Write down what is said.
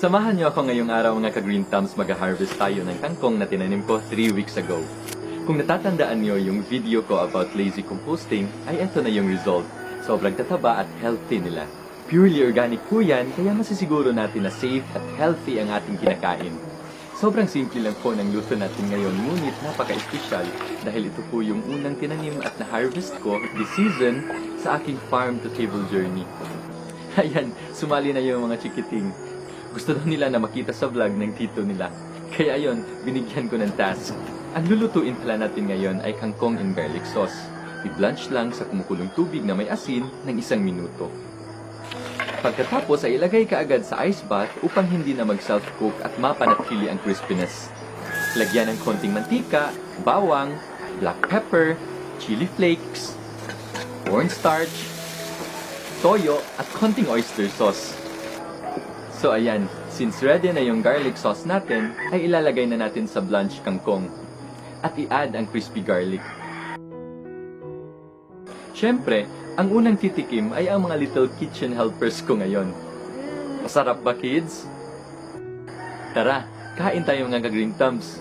Samahan niyo ako ngayong araw mga ka-Green Thumbs, mag-harvest tayo ng kangkong na tinanim ko 3 weeks ago. Kung natatandaan niyo yung video ko about lazy composting, ay eto na yung result. Sobrang tataba at healthy nila. Purely organic po yan, kaya masisiguro natin na safe at healthy ang ating kinakain. Sobrang simple lang po ng luto natin ngayon, ngunit napaka-espesyal dahil ito po yung unang tinanim at na-harvest ko this season sa aking farm-to-table journey. Ayan, sumali na yung mga chikiting. Gusto daw nila na makita sa vlog ng tito nila. Kaya ayon, binigyan ko ng task. Ang lulutuin pala natin ngayon ay kangkong and garlic sauce. I-blanch lang sa kumukulong tubig na may asin ng 1 minuto. Pagkatapos ay ilagay ka agad sa ice bath upang hindi na mag-self-cook at mapanatili ang crispiness. Lagyan ng konting mantika, bawang, black pepper, chili flakes, cornstarch, toyo at konting oyster sauce. So ayan, since ready na yung garlic sauce natin, ay ilalagay na natin sa blanched kangkong. At i-add ang crispy garlic. Siyempre, ang unang titikim ay ang mga little kitchen helpers ko ngayon. Masarap ba, kids? Tara, kain tayo mga ka-Green Thumbs.